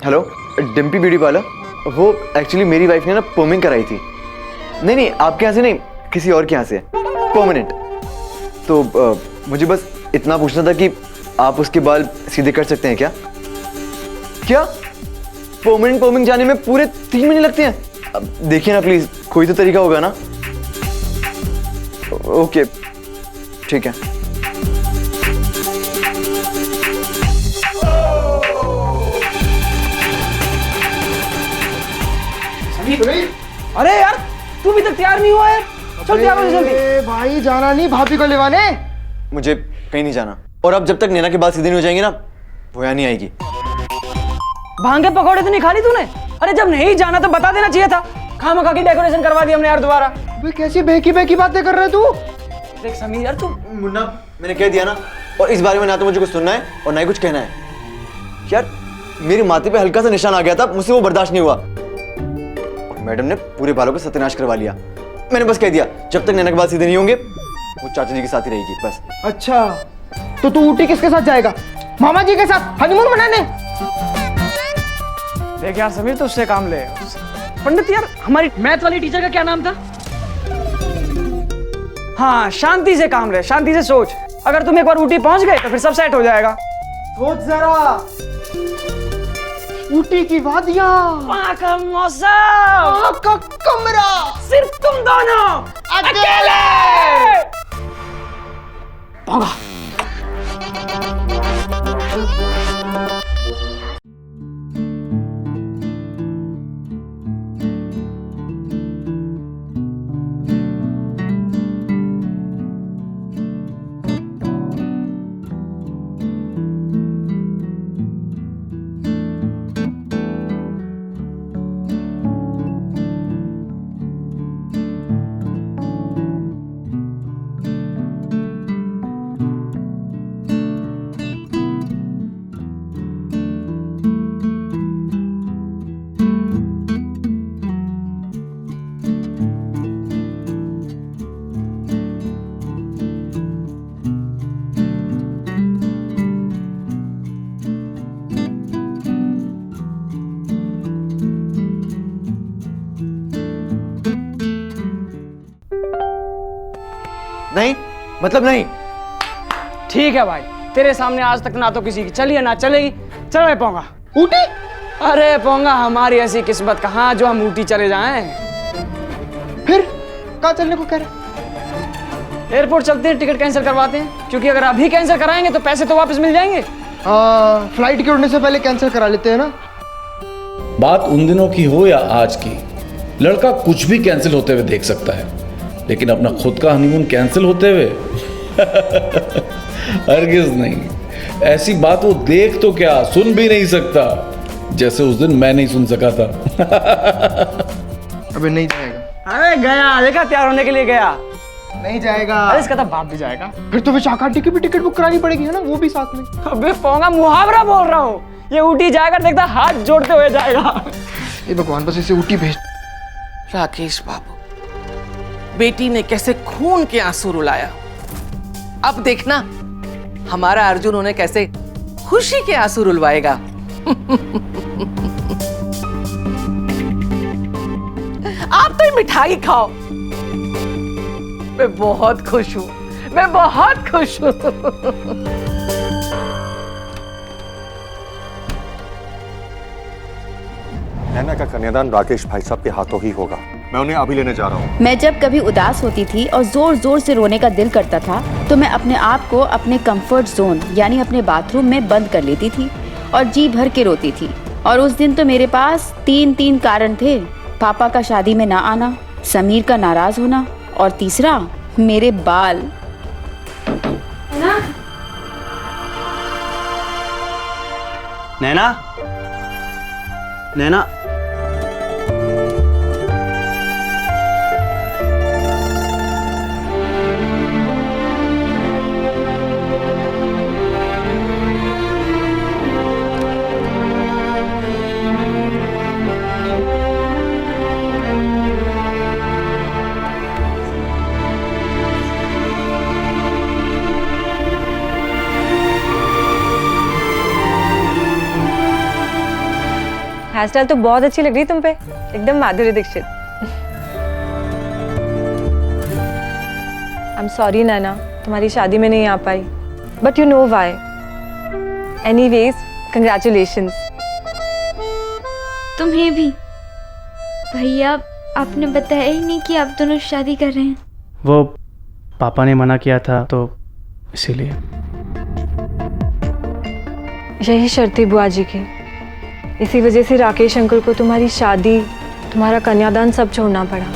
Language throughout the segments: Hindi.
Hello, Dimpy beauty parlour. वो एक्चुअली मेरी वाइफ ने ना पर्मिंग कराई थी। नहीं नहीं, आपके यहाँ से नहीं, किसी और के यहाँ से, परमानेंट। तो मुझे बस इतना पूछना था कि आप उसके बाल सीधे कर सकते हैं क्या? क्या परमानेंट पर्मिंग जाने में पूरे 3 महीने लगते हैं? अब देखिए ना प्लीज, कोई तो तरीका होगा ना। ओके ठीक है। अरे यार, तू अभी तक तैयार नहीं हुआ है। चल तैयार हो जल्दी। भाई जाना नहीं भाभी को लेवाने। मुझे कहीं नहीं जाना, और अब जब तक नैना के बाल सीधे नहीं हो जाएंगे ना, वो यहाँ नहीं आएगी। भांग के पकौड़े तो नहीं खा ली तूने? अरे जब नहीं जाना तो बता देना चाहिए था। खामखा की डेकोरेशन करवा दी हमने यार दोबारा। भाई कैसी बहकी बहकी बातें कर रहे तू? देख समीर यार, तू मुन्ना, मैंने कह दिया ना, और इस बारे में ना तो मुझे कुछ सुनना है और ना ही कुछ कहना है। यार मेरे माथे पे हल्का सा निशान आ गया था, मुझसे वो बर्दाश्त नहीं हुआ, और मैडम ने पूरे बालों का सत्यानाश करवा लिया। मैंने बस कह दिया, जब तक नैना के बाल सीधे नहीं होंगे वो चाचा जी के साथ ही रहेगी बस। अच्छा, तो तू ऊटी किसके साथ जाएगा? मामा जी के साथ हनीमून मनाने? देख यार समीर, तो उससे काम ले। पंडित यार, हमारी मैथ वाली टीचर का क्या नाम था? हाँ, शांति से काम ले, शांति से सोच। अगर तुम एक बार ऊटी पहुंच गए तो फिर सब सेट हो जाएगा। सोच जरा, ऊटी की वादियां, वहाँ का मौसम, वहाँ का कमरा, सिर्फ तुम दोनों अकेले। पोंगा। नहीं, मतलब नहीं। ठीक है भाई, तेरे सामने आज तक ना तो किसी की चली है ना चलेगी। चल भाई पोंगा। ऊटी? अरे पोंगा, हमारी ऐसी किस्मत कहाँ जो हम ऊटी चले जाएं। फिर कहाँ चलने को कह रहे? एयरपोर्ट चलते हैं, टिकट कैंसिल करवाते हैं, क्योंकि अगर अभी कैंसिल कराएंगे तो पैसे तो वापस मिल जाएंगे। फ्लाइट के उड़ने से पहले कैंसिल करा लेते हैं ना। बात उन दिनों की हो या आज की, लड़का कुछ भी कैंसिल होते हुए देख सकता है, लेकिन अपना खुद का हनीमून कैंसिल होते हुए हरगिज नहीं। ऐसी बात वो देख तो क्या, सुन भी नहीं सकता, जैसे उस दिन मैं नहीं सुन सका था। अबे नहीं जाएगा। अरे गया, देखा तैयार होने के लिए गया। नहीं जाएगा। अरे इसका तो बाप भी जाएगा। फिर तो विशाखाटी की भी टिकट बुक करानी पड़ेगी है ना, वो भी साथ में। अबे पोंगा, मुहावरा बोल रहा हूँ। ये ऊटी जाएगा, देखता हाथ जोड़ते हुए जाएगा। ये भगवान बस इसे ऊटी भेज। राकेश बाबू, बेटी ने कैसे खून के आंसू रुलाया। अब देखना हमारा अर्जुन उन्हें कैसे खुशी के आंसू रुलवाएगा। आप तो ये मिठाई खाओ। मैं बहुत खुश हूं, मैं बहुत खुश हूं। नैना का कन्यादान राकेश भाई साहब के हाथों ही होगा। मैं उन्हें अभी लेने जा रहा हूँ। मैं जब कभी उदास होती थी और जोर जोर से रोने का दिल करता था, तो मैं अपने आप को अपने कंफर्ट जोन यानी अपने बाथरूम में बंद कर लेती थी और जी भर के रोती थी। और उस दिन तो मेरे पास 3 कारण थे। पापा का शादी में ना आना, समीर का नाराज होना, और तीसरा मेरे बाल। नैना, नैना, हेयर स्टाइल तो बहुत अच्छी लग रही तुम पे, एकदम Madhuri Dixit. I am sorry Naina, तुम्हारी शादी में नहीं आ पाई, but you know why. Anyways, congratulations. तुम्हें भी। भैया, आपने बताया ही नहीं कि आप दोनों शादी कर रहे हैं। वो पापा ने मना किया था तो इसीलिए। यही शर्त थी बुआ जी की, इसी वजह से राकेश अंकल को तुम्हारी शादी, तुम्हारा कन्यादान सब छोड़ना पड़ा।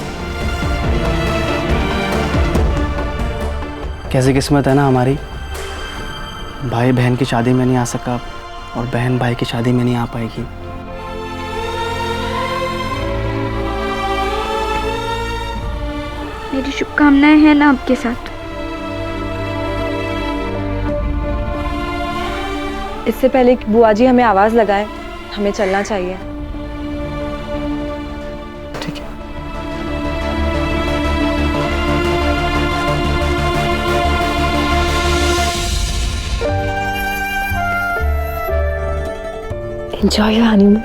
कैसी किस्मत है ना हमारी, भाई बहन की शादी में नहीं आ सका और बहन भाई की शादी में नहीं आ पाएगी। मेरी शुभकामनाएं हैं ना आपके साथ। इससे पहले कि बुआ जी हमें आवाज लगाए, हमें चलना चाहिए। ठीक है। Enjoy your honeymoon.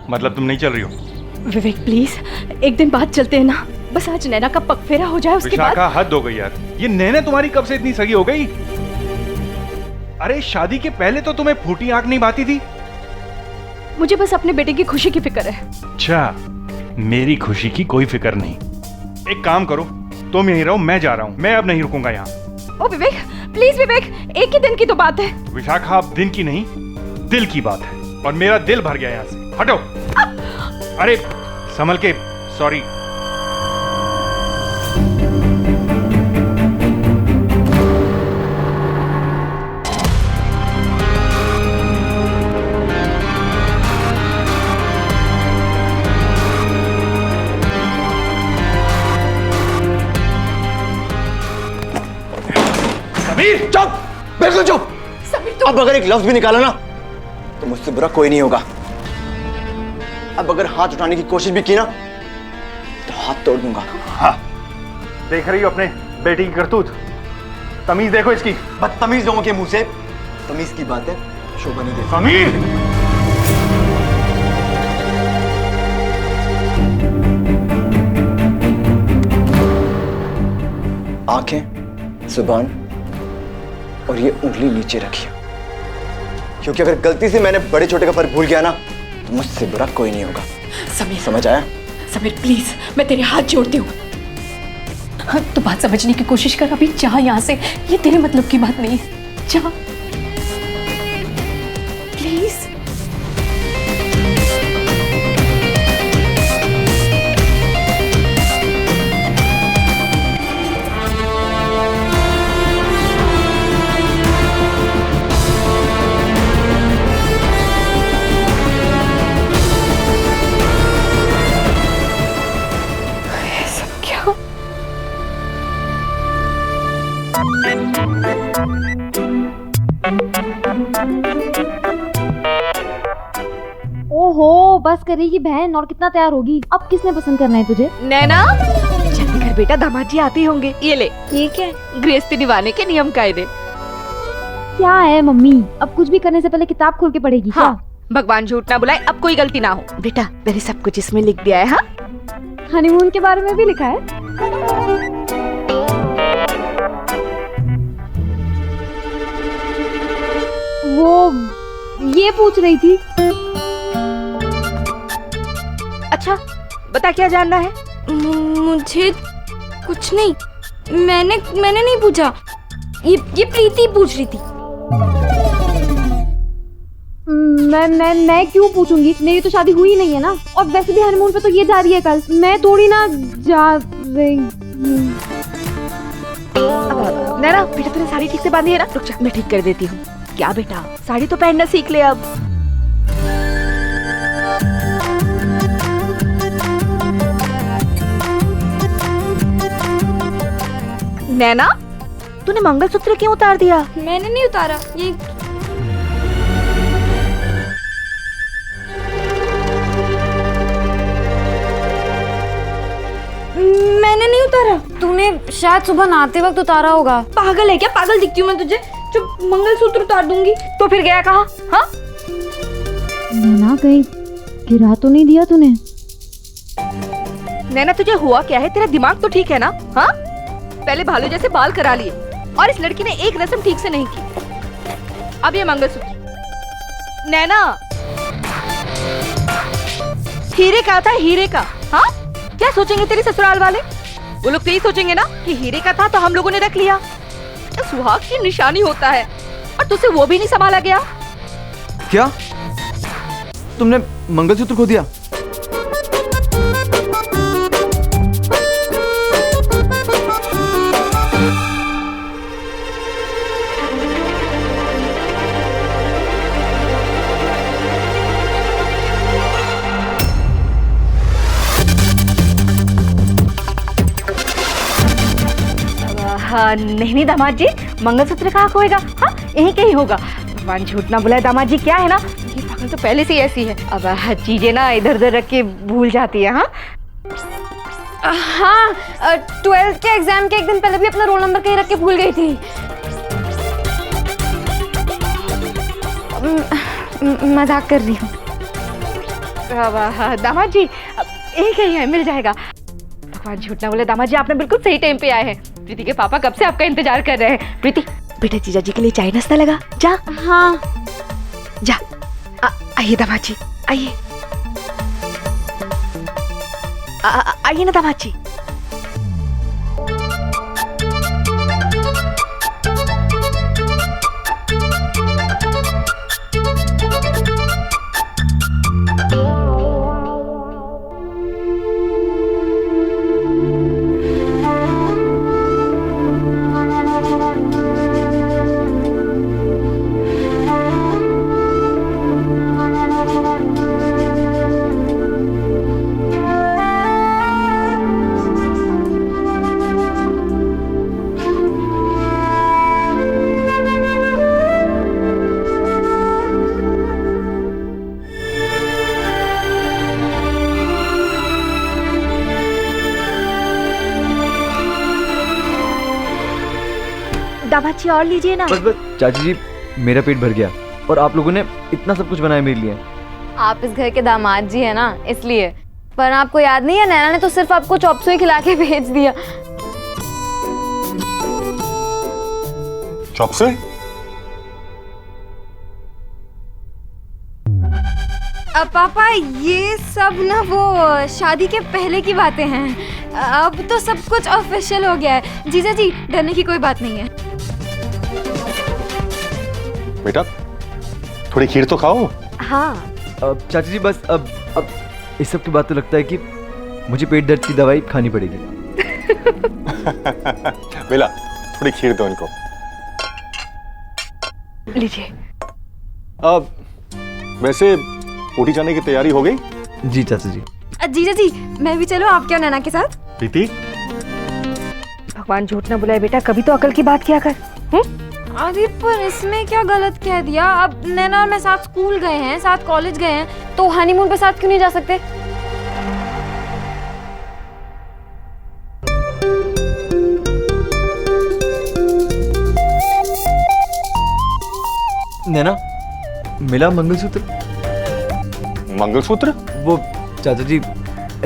मतलब तुम नहीं चल रही हो? विवेक प्लीज, एक दिन बाद चलते हैं ना, बस आज नैना का पगफेरा हो जाए उसके बाद। विशाखा, हद हो गई यार, ये नैना तुम्हारी कब से इतनी सगी हो गई? अरे शादी के पहले तो तुम्हें फूटी आंख नहीं भाती थी। मुझे बस अपने बेटे की खुशी की फिक्र है। अच्छा, मेरी खुशी की कोई फिक्र नहीं। एक काम करो, तुम यहीं रहो, मैं जा रहा हूँ, मैं अब नहीं रुकूंगा यहाँ। ओ विवेक, प्लीज विवेक, एक ही दिन की तो बात है। विशाखा, अब दिन की नहीं, दिल की बात है, और मेरा दिल भर गया यहाँ से। हटो। अरे संभल के, सॉरी। समीर, चुप, बिल्कुल चुप। समीर, अब अगर एक लफ्ज भी निकाला ना तो मुझसे बुरा कोई नहीं होगा। अब अगर हाथ उठाने की कोशिश भी की ना तो हाथ तोड़ दूंगा। हाँ, देख रही हो अपने बेटी की करतूत? तमीज देखो इसकी। बदतमीज लोगों के मुंह से तमीज की बात है, शोभा नहीं देती। समीर, आंखें, जुबान और ये उंगली नीचे रखिए, क्योंकि अगर गलती से मैंने बड़े छोटे का फर्क भूल गया ना तो मुझसे बुरा कोई नहीं होगा। समीर, समझ आया? समीर प्लीज, मैं तेरे हाथ जोड़ती हूँ। हाँ, तो बात समझने की कोशिश कर, अभी जा यहाँ से, ये तेरे मतलब की बात नहीं है, जा प्लीज। ओहो, बस करेगी बहन, और कितना तैयार होगी। अब किसने पसंद करना है तुझे? नैना, जल्दी कर बेटा, दामाद जी आते होंगे। ये ले, ये क्या? गृहस्थी निभाने के नियम कायदे। क्या है मम्मी, अब कुछ भी करने से पहले किताब खोल के पढ़ेगी? हाँ, भगवान झूठ ना बुलाए, अब कोई गलती ना हो। बेटा, मैंने सब कुछ इसमें लिख दिया है। हाँ, हनीमून के बारे में भी लिखा है? वो ये पूछ रही थी। अच्छा, बता क्या जानना है? मुझे कुछ नहीं, मैंने नहीं पूछा, ये प्रीति पूछ रही थी। मैं क्यों पूछूंगी, मेरी तो शादी हुई नहीं है ना, और वैसे भी हनीमून पे तो ये जा रही है कल, मैं थोड़ी ना जा रही। नैना बेटा, तूने साड़ी ठीक से बांधी है ना? रुक जा, मैं ठीक कर देती हूँ। क्या बेटा, साड़ी तो पहनना सीख ले अब। नैना, तूने मंगलसूत्र क्यों उतार दिया? मैंने नहीं उतारा, ये मैंने नहीं उतारा। तूने मैंने शायद सुबह नहाते वक्त उतारा होगा। पागल है क्या? पागल दिखती हूँ मैं तुझे जो मंगलसूत्र उतार दूंगी? तो फिर गया कहाँ? हाँ, ना कहीं गिरा तो नहीं दिया तूने? नैना तुझे हुआ क्या है? तेरा दिमाग तो ठीक है ना? हाँ, पहले भालू जैसे बाल करा लिए और इस लड़की ने एक रस्म ठीक से नहीं की। अब ये मंगलसूत्र नैना हीरे का था, हीरे का। हाँ, क्या सोचेंगे तेरे ससुराल वाले? वो लोग तो यही सोचेंगे ना कि हीरे का था तो हम लोगों ने रख लिया। तो सुहाग की निशानी होता है और तुझसे वो भी नहीं संभाला गया। क्या तुमने मंगलसूत्र खो दिया? हाँ, नहीं दामाद जी, मंगलसूत्र कहाँ खोएगा? हाँ, यहीं कहीं होगा। भगवान झूठ ना बुलाए दामाद जी। क्या है ना, ये पागल तो पहले से ही ऐसी है। अब चीजें ना इधर उधर रख के भूल जाती है। हाँ हाँ, 12th के एग्जाम के एक दिन पहले भी अपना रोल नंबर कहीं रख के भूल गई थी। मजाक कर रही हूँ। दामाद जी यहीं कहीं है, मिल जाएगा। भगवान झूठ ना बोले दामाद जी, आपने बिल्कुल सही टाइम पे आए हैं। प्रीति के पापा कब से आपका इंतजार कर रहे हैं। प्रीति, बेटे जीजा जी के लिए चाय नाश्ता लगा जा। हाँ जा, आइए दामाद जी, आइए। आइए ना दामाद जी। दामाद जी और लीजिए ना। बस बस चाची जी, मेरा पेट भर गया और आप लोगों ने इतना सब कुछ बनाया मेरे लिए। आप इस घर के दामाद जी है ना, इसलिए। पर आपको याद नहीं है, नैना ने तो सिर्फ आपको चॉप सुई खिला के भेज दिया। चॉप सुई? पापा, ये सब ना वो शादी के पहले की बातें हैं। अब तो सब कुछ ऑफिशियल हो गया है। जीजा जी, डरने की कोई बात नहीं है। बेटा, थोड़ी खीर तो खाओ। हाँ चाची जी, बस अब इस सब के बाद तो लगता है कि मुझे पेट दर्द की दवाई खानी पड़ेगी। बेला, थोड़ी खीर दो इनको। लीजिए। अब वैसे ऊटी जाने की तैयारी हो गई? जी चाची जी। जीजा जी, मैं भी चलूं आपके और नैना के साथ? प्रीति, भगवान झूठ ना बुलाए बेटा, कभी तो अकल की बात किया कर। अरे पर इसमें क्या गलत कह दिया? अब नैना और मैं साथ स्कूल गए हैं, साथ कॉलेज गए हैं, तो हनीमून पे साथ क्यों नहीं जा सकते? नैना, मिला मंगलसूत्र? मंगलसूत्र? वो चाचा जी,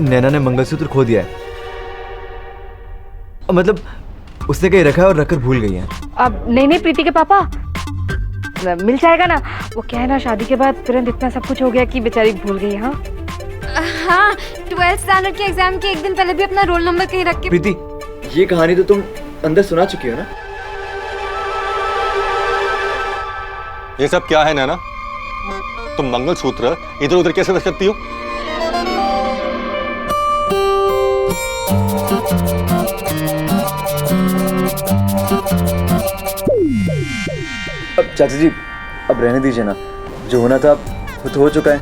नैना ने मंगलसूत्र खो दिया है। मतलब उसने कहीं रखा है और रखकर भूल गई है। अब नहीं प्रीति के पापा, मिल जाएगा ना। वो क्या है ना, शादी के बाद तुरंत इतना सब कुछ हो गया कि बेचारी भूल गई। हाँ हाँ, 12th स्टैंडर्ड के एग्जाम के एक दिन पहले भी अपना रोल नंबर कहीं रख के। प्रीति, ये कहानी तो तुम अंदर सुना चुकी हो ना? ये सब क्या है नैना? तुम मंगलसूत्र इधर उधर कैसे रख सकती हो? अब चाचा जी, अब रहने दीजिए ना। जो होना था वो तो हो चुका है।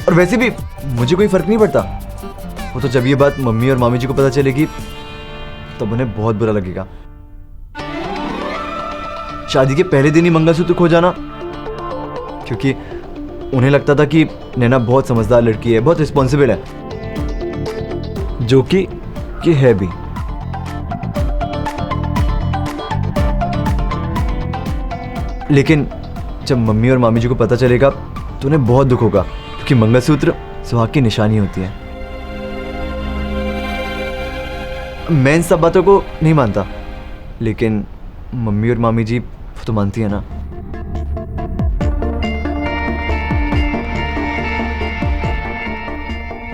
और वैसे भी मुझे कोई फर्क नहीं पड़ता। वो तो जब ये बात मम्मी और मामी जी को पता चलेगी तब उन्हें बहुत बुरा लगेगा। शादी के पहले दिन ही मंगलसूत्र खो जाना, क्योंकि उन्हें लगता था कि नैना बहुत समझदार लड़की है, बहुत रिस्पॉन्सिबल है, जो कि है भी। लेकिन जब मम्मी और मामी जी को पता चलेगा तो उन्हें बहुत दुख होगा, क्योंकि मंगलसूत्र सुहाग की निशानी होती है। मैं इन सब बातों को नहीं मानता, लेकिन मम्मी और मामी जी तो मानती है ना।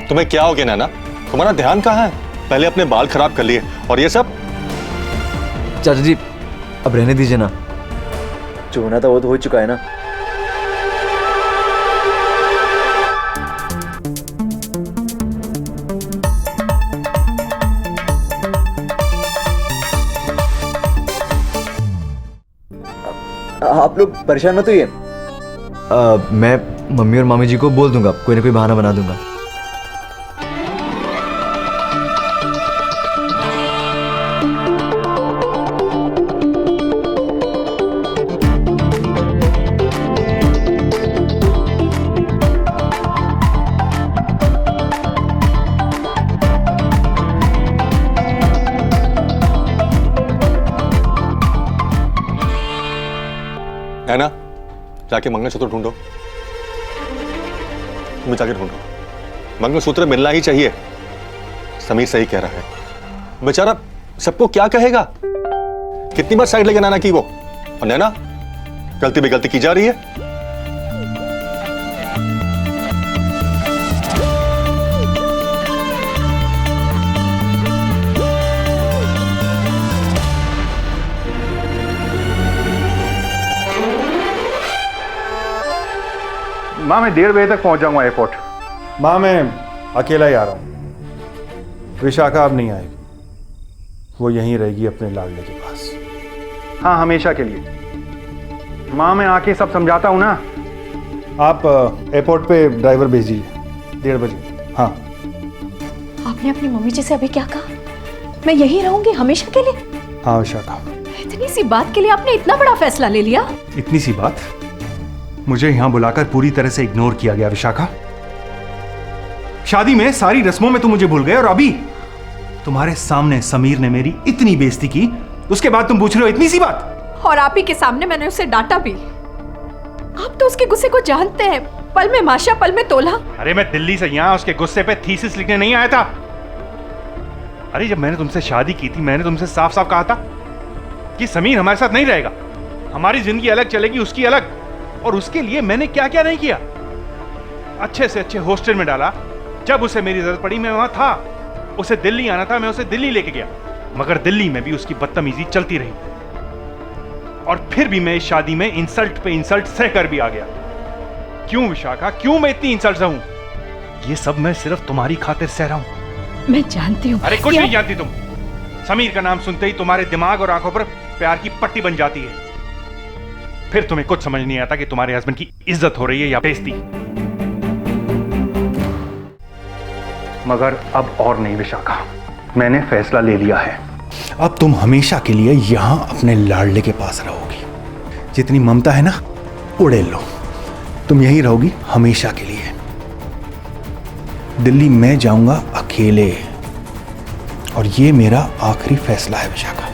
तुम्हें क्या हो गया नैना? तुम्हारा ध्यान कहाँ है? पहले अपने बाल खराब कर लिए और ये सब। चाचा जी अब रहने दीजिए ना, जो होना था वो तो हो चुका है ना। आप लोग परेशान मत होइए, मैं मम्मी और मामी जी को बोल दूंगा, कोई ना कोई बहाना बना दूंगा। नैना, जाके मंगलसूत्र ढूंढो। तुम्हें जाके ढूंढो, मंगलसूत्र मिलना ही चाहिए। समीर सही कह रहा है, बेचारा सबको क्या कहेगा। कितनी बार साइड लेके नैना की वो, और नैना गलती भी गलती की जा रही है। माँ मैं 1:30 बजे तक पहुंच जाऊंगा एयरपोर्ट। माँ मैं अकेला ही आ रहा हूँ, विशाखा अब नहीं आएगी, वो यहीं रहेगी अपने लाडले के पास। हाँ, हमेशा के लिए। माँ मैं आके सब समझाता हूँ ना। आप एयरपोर्ट पे ड्राइवर भेज दीजिए 1:30 बजे। हाँ। आपने अपनी मम्मी जी से अभी क्या कहा? मैं यहीं रहूंगी हमेशा के लिए? हाँ विशाखा। इतनी सी बात के लिए आपने इतना बड़ा फैसला ले लिया? इतनी सी बात? मुझे यहां बुलाकर पूरी तरह से इग्नोर किया गया विशाखा। शादी में सारी रस्मों में तुम मुझे भूल गए, और अभी तुम्हारे सामने समीर ने मेरी इतनी बेइज्जती की, उसके बाद तुम पूछ रहे हो इतनी सी बात? और आप ही के सामने मैंने उसे डांटा भी। आप तो उसके गुस्से को जानते हैं, पल में माशा पल में तोला। अरे मैं दिल्ली से यहां उसके गुस्से पे थीसिस लिखने नहीं आया था। अरे जब मैंने तुमसे शादी की थी, मैंने तुमसे साफ साफ कहा था कि समीर हमारे साथ नहीं रहेगा, हमारी जिंदगी अलग चलेगी, उसकी अलग। और उसके लिए मैंने क्या क्या नहीं किया। अच्छे से अच्छे हॉस्टल में डाला, जब उसे मेरी जरूरत पड़ी मैं वहां था। उसे दिल्ली आना था, मैं उसे दिल्ली लेके गया, मगर दिल्ली में भी उसकी बदतमीजी चलती रही। और फिर भी मैं इस शादी में इंसल्ट पे इंसल्ट सह कर भी आ गया। क्यों विशाखा, क्यों मैं इतनी इंसल्ट सहूं? ये सब मैं सिर्फ तुम्हारी खातिर सह रहा हूं। मैं जानती हूं। अरे कुछ नहीं जानती तुम। समीर का नाम सुनते ही तुम्हारे दिमाग और आंखों पर प्यार की पट्टी बन जाती है। फिर तुम्हें कुछ समझ नहीं आता कि तुम्हारे हस्बैंड की इज्जत हो रही है या बेइज्जती। मगर अब और नहीं विशाखा, मैंने फैसला ले लिया है। अब तुम हमेशा के लिए यहां अपने लाडले के पास रहोगी। जितनी ममता है ना, उड़ेल लो। तुम यहीं रहोगी हमेशा के लिए। दिल्ली मैं जाऊंगा अकेले, और ये मेरा आखिरी फैसला है विशाखा।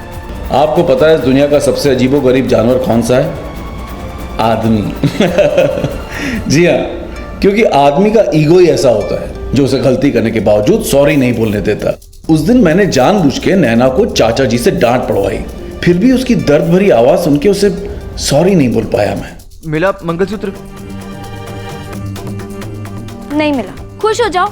आपको पता है इस दुनिया का सबसे अजीबोगरीब जानवर कौन सा है? आदमी। जी हाँ, क्योंकि आदमी का ईगो ही ऐसा होता है जो उसे गलती करने के बावजूद सॉरी नहीं बोलने देता। उस दिन मैंने जानबूझ के नैना को चाचा जी से डांट पड़वाई, फिर भी उसकी दर्द भरी आवाज सुन के उसे सॉरी नहीं बोल पाया मैं। मिला मंगलसूत्र? नहीं मिला। खुश हो जाओ,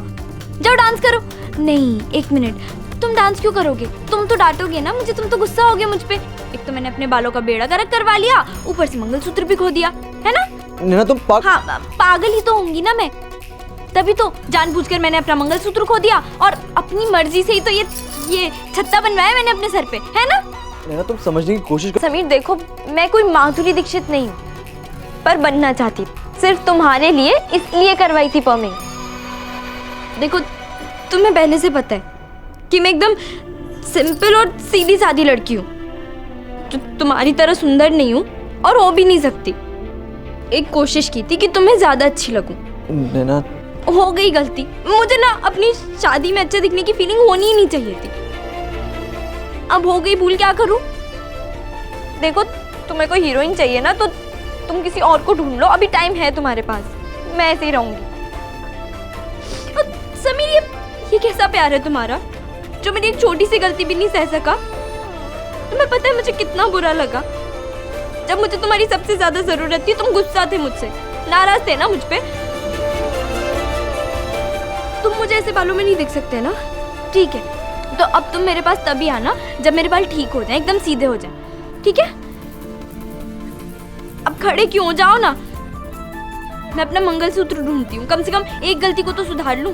जाओ डांस करो। नहीं, 1 मिनट, तुम डांस क्यों करोगे? तुम तो डांटोगे ना मुझे, तुम तो गुस्सा होगे मुझ पे। एक तो मैंने अपने बालों का बेड़ा गर्क करवा लिया, ऊपर से मंगलसूत्र भी खो दिया, है ना? नैना तुम हाँ, पागल ही तो होंगी ना मैं। तभी तो जानबूझकर मैंने अपना मंगलसूत्र खो दिया, और अपनी मर्जी से ही तो ये छत्ता बनवाया मैंने अपने सर पे, है ना? नैना तुम समझने की कोशिश कर। समीर देखो, मैं कोई माधुरी दीक्षित नहीं हूँ, पर बनना चाहती सिर्फ तुम्हारे लिए, इसलिए करवाई थी पर्मिंग। देखो तुम्हें पहले से पता है कि मैं एकदम सिंपल और सीधी सादी लड़की हूँ, तुम्हारी तरह सुंदर नहीं हूँ और हो भी नहीं सकती। एक कोशिश की थी कि तुम्हें ज्यादा अच्छी लगूं। नैना हो गई गलती। मुझे ना अपनी शादी में अच्छे दिखने की फीलिंग होनी ही नहीं चाहिए थी। अब हो गई भूल, क्या करूं? देखो तुम्हें कोई हीरोइन चाहिए ना, तो तुम किसी और को ढूंढ लो, अभी टाइम है तुम्हारे पास। मैं ऐसे ही रहूंगी। और समीर, ये कैसा प्यार है तुम्हारा जो मेरी एक छोटी सी गलती भी नहीं सह सका? तुम्हें पता है मुझे कितना बुरा लगा जब मुझे तुम्हारी सबसे ज्यादा जरूरत थी। तुम गुस्सा थे मुझसे, नाराज थे ना मुझ पे। तुम मुझे ऐसे बालों में नहीं देख सकते ना? ठीक है, तो अब तुम मेरे पास तभी आना जब मेरे बाल ठीक हो जाएं, एकदम सीधे हो जाएं, ठीक है? अब खड़े क्यों हो जाओ ना, मैं अपना मंगलसूत्र ढूंढती हूँ, कम से कम एक गलती को तो सुधार लूं।